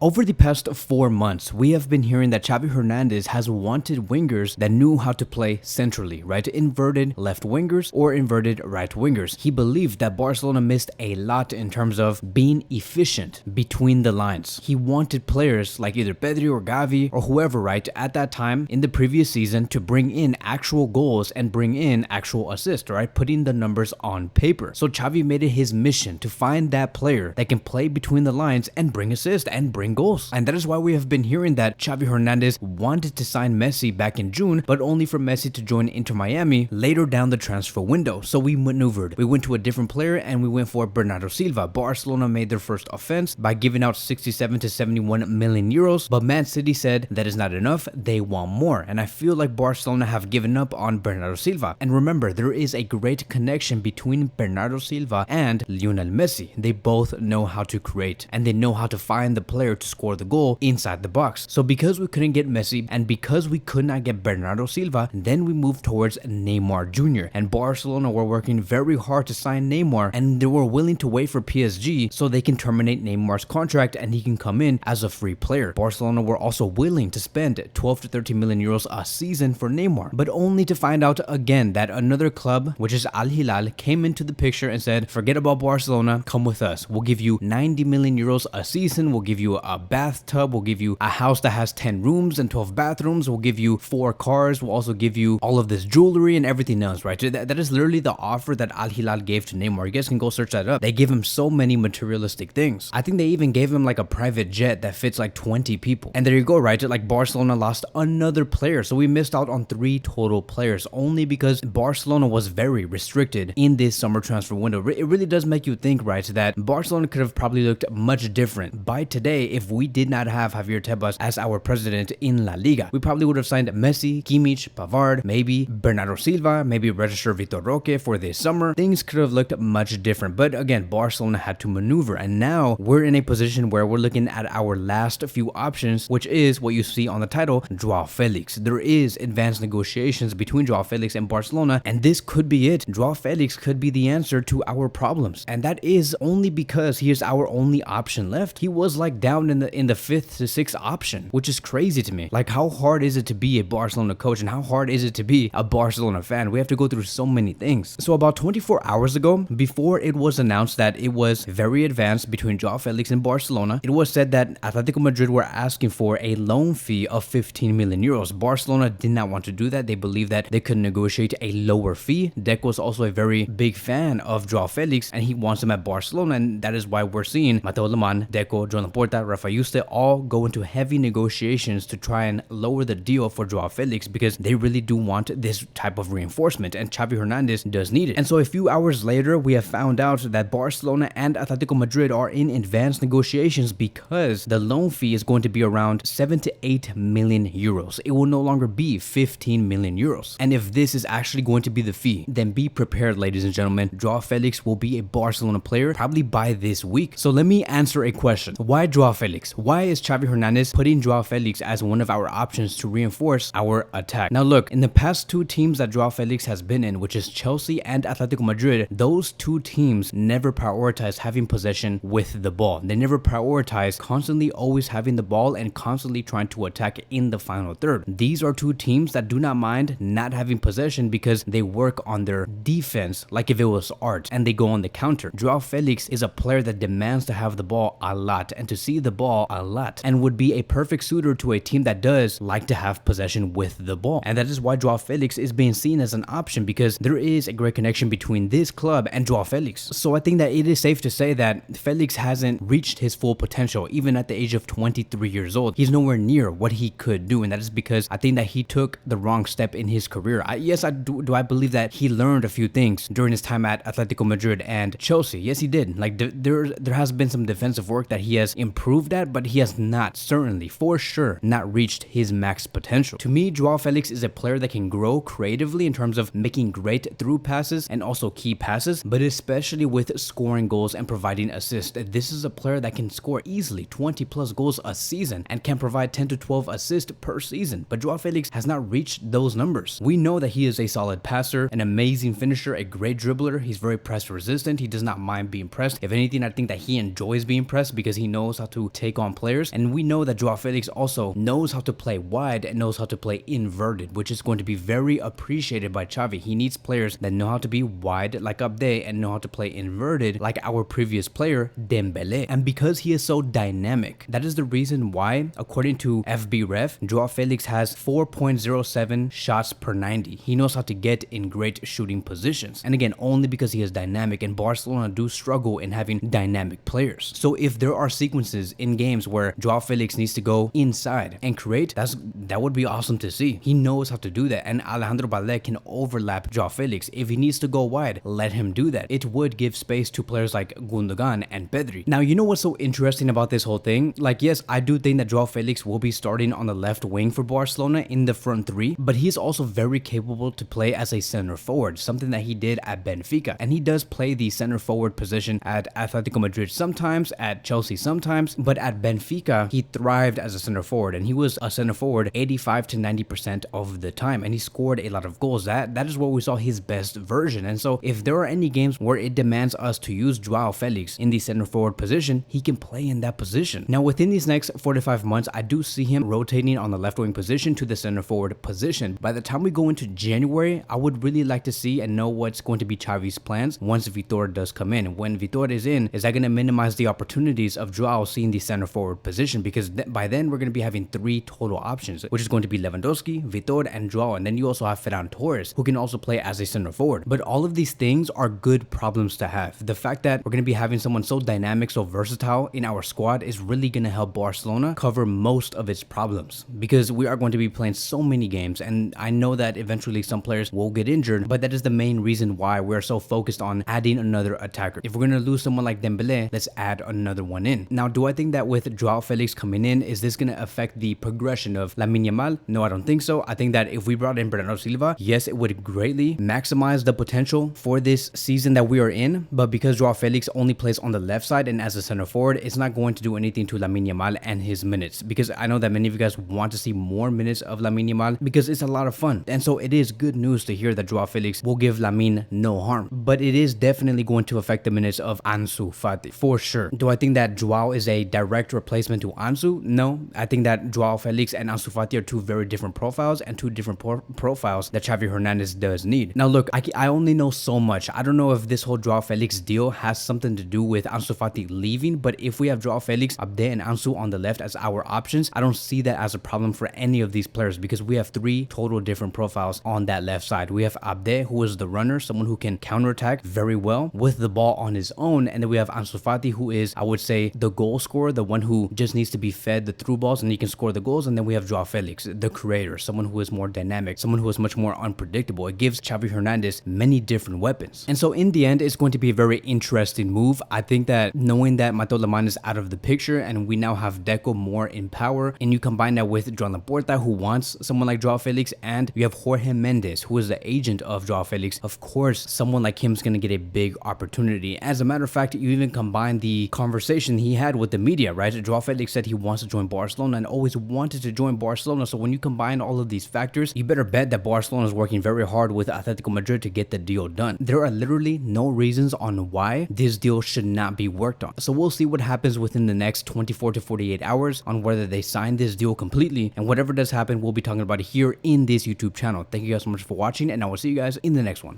Over the past 4 months, we have been hearing that Xavi Hernandez has wanted wingers that knew how to play centrally, right? Inverted left wingers or inverted right wingers. He believed that Barcelona missed a lot in terms of being efficient between the lines. He wanted players like either Pedri or Gavi or whoever, right, at that time in the previous season to bring in actual goals and bring in actual assists, right? Putting the numbers on paper. So Xavi made it his mission to find that player that can play between the lines and bring assists and bring goals. And that is why we have been hearing that Xavi Hernandez wanted to sign Messi back in June, but only for Messi to join Inter Miami later down the transfer window. So we maneuvered. We went to a different player and we went for Bernardo Silva. Barcelona made their first offense by giving out 67 to 71 million euros, but Man City said that is not enough. They want more. And I feel like Barcelona have given up on Bernardo Silva. And remember, there is a great connection between Bernardo Silva and Lionel Messi. They both know how to create and they know how to find the player to score the goal inside the box. So because we couldn't get Messi and because we could not get Bernardo Silva, then we moved towards Neymar Jr. And Barcelona were working very hard to sign Neymar, and they were willing to wait for PSG so they can terminate Neymar's contract and he can come in as a free player. Barcelona were also willing to spend 12 to 13 million euros a season for Neymar, but only to find out again that another club, which is Al Hilal, came into the picture and said, forget about Barcelona, come with us. We'll give you 90 million euros a season. We'll give you a bathtub. We'll give you a house that has 10 rooms and 12 bathrooms. We'll give you 4 cars. We'll also give you all of this jewelry and everything else, right? That is literally the offer that Al Hilal gave to Neymar. You guys can go search that up. They gave him so many materialistic things. I think they even gave him like a private jet that fits like 20 people. And there you go, right? Like Barcelona lost another player. So we missed out on 3 total players only because Barcelona was very restricted in this summer transfer window. It really does make you think, right, that Barcelona could have probably looked much different by today if we did not have Javier Tebas as our president in La Liga. We probably would have signed Messi, Kimmich, Pavard, maybe Bernardo Silva, maybe register Vitor Roque for this summer. Things could have looked much different. But again, Barcelona had to maneuver. And now we're in a position where we're looking at our last few options, which is what you see on the title, João Felix. There is advanced negotiations between João Felix and Barcelona, and this could be it. João Felix could be the answer to our problems. And that is only because he is our only option left. He was like down in the 5th to 6th option, which is crazy to me. Like, how hard is it to be a Barcelona coach and how hard is it to be a Barcelona fan? We have to go through so many things. So about 24 hours ago, before it was announced that it was very advanced between João Felix and Barcelona, it was said that Atletico Madrid were asking for a loan fee of 15 million euros. Barcelona did not want to do that. They believed that they could negotiate a lower fee. Deco was also a very big fan of João Felix and he wants him at Barcelona, and that is why we're seeing Mateo Lemán, Deco, Joan Laporta, Rafa Yuste all go into heavy negotiations to try and lower the deal for João Felix because they really do want this type of reinforcement and Xavi Hernandez does need it. And so a few hours later, we have found out that Barcelona and Atletico Madrid are in advanced negotiations because the loan fee is going to be around 7 to 8 million euros. It will no longer be 15 million euros. And if this is actually going to be the fee, then be prepared, ladies and gentlemen. João Felix will be a Barcelona player probably by this week. So let me answer a question. Why João Felix? Why is Xavi Hernandez putting João Felix as one of our options to reinforce our attack? Now look, in the past 2 teams that João Felix has been in, which is Chelsea and Atletico Madrid, those 2 teams never prioritized having possession with the ball. They never prioritized constantly always having the ball and constantly trying to attack in the final third. These are 2 teams that do not mind not having possession because they work on their defense like if it was art and they go on the counter. João Felix is a player that demands to have the ball a lot and to see the ball a lot and would be a perfect suitor to a team that does like to have possession with the ball. And that is why João Felix is being seen as an option because there is a great connection between this club and João Felix. So I think that it is safe to say that Felix hasn't reached his full potential even at the age of 23 years old. He's nowhere near what he could do, and that is because I think that he took the wrong step in his career. I do I believe that he learned a few things during his time at Atletico Madrid and Chelsea. Yes, he did. Like there has been some defensive work that he has improved at, but he has not, certainly for sure, not reached his max potential. To me, João Felix is a player that can grow creatively in terms of making great through passes and also key passes, but especially with scoring goals and providing assists. This is a player that can score easily 20 plus goals a season and can provide 10 to 12 assists per season, but João Felix has not reached those numbers. We know that he is a solid passer, an amazing finisher, a great dribbler. He's very press resistant. He does not mind being pressed. If anything, I think that he enjoys being pressed because he knows how to take on players. And we know that João Felix also knows how to play wide and knows how to play inverted, which is going to be very appreciated by Xavi. He needs players that know how to be wide like Abde and know how to play inverted like our previous player Dembele. And because he is so dynamic, that is the reason why, according to FBref, João Felix has 4.07 shots per 90. He knows how to get in great shooting positions. And again, only because he is dynamic, and Barcelona do struggle in having dynamic players. So if there are sequences in games where João Felix needs to go inside and create, that would be awesome to see. He knows how to do that, and Alejandro Balde can overlap João Felix. If he needs to go wide, let him do that. It would give space to players like Gundogan and Pedri. Now, you know what's so interesting about this whole thing? Like, yes, I do think that João Felix will be starting on the left wing for Barcelona in the front three, but he's also very capable to play as a center forward, something that he did at Benfica. And he does play the center forward position at Atletico Madrid sometimes, at Chelsea sometimes, but at Benfica, he thrived as a center forward, and he was a center forward 85 to 90% of the time, and he scored a lot of goals. That is where we saw his best version. And so if there are any games where it demands us to use João Felix in the center forward position, he can play in that position. Now, within these next 4 to 5 months, I do see him rotating on the left wing position to the center forward position. By the time we go into January, I would really like to see and know what's going to be Xavi's plans once Vitor does come in. When Vitor is in, is that going to minimize the opportunities of João seeing the center forward position? Because by then we're going to be having 3 total options, which is going to be Lewandowski, Vitor, and João. And then you also have Ferran Torres, who can also play as a center forward. But all of these things are good problems to have. The fact that we're going to be having someone so dynamic, so versatile in our squad is really going to help Barcelona cover most of its problems, because we are going to be playing so many games, and I know that eventually some players will get injured, but that is the main reason why we're so focused on adding another attacker. If we're going to lose someone like Dembele, let's add another one in. Now, do I think that with João Felix coming in, is this going to affect the progression of Lamine Yamal? No, I don't think so. I think that if we brought in Bernardo Silva, yes, it would greatly maximize the potential for this season that we are in, but because João Felix only plays on the left side and as a center forward, it's not going to do anything to Lamine Yamal and his minutes, because I know that many of you guys want to see more minutes of Lamine Yamal because it's a lot of fun. And so it is good news to hear that João Felix will give Lamine no harm, but it is definitely going to affect the minutes of Ansu Fati for sure. Do I think that João is a direct replacement to Ansu? No, I think that João Felix and Ansu Fati are two very different profiles, and two different profiles that Xavi Hernandez does need. Now look, I only know so much. I don't know if this whole João Felix deal has something to do with Ansu Fati leaving, but if we have João Felix, Abde, and Ansu on the left as our options, I don't see that as a problem for any of these players, because we have 3 total different profiles on that left side. We have Abde, who is the runner, someone who can counterattack very well with the ball on his own, and then we have Ansu Fati, who is, I would say, the goal scorer, the one who just needs to be fed the through balls and he can score the goals. And then we have João Felix, the creator, someone who is more dynamic, someone who is much more unpredictable. It gives Xavi Hernandez many different weapons. And so in the end, it's going to be a very interesting move. I think that knowing that Mateo Lemán is out of the picture and we now have Deco more in power, and you combine that with Joan Laporta, who wants someone like João Felix, and you have Jorge Mendes, who is the agent of João Felix, of course, someone like him is going to get a big opportunity. As a matter of fact, you even combine the conversation he had with the media, right? João Felix said he wants to join Barcelona and always wanted to join Barcelona. So when you combine all of these factors, you better bet that Barcelona is working very hard with Atletico Madrid to get the deal done. There are literally no reasons on why this deal should not be worked on. So we'll see what happens within the next 24 to 48 hours on whether they sign this deal completely, and whatever does happen, we'll be talking about it here in this YouTube channel. Thank you guys so much for watching, and I will see you guys in the next one.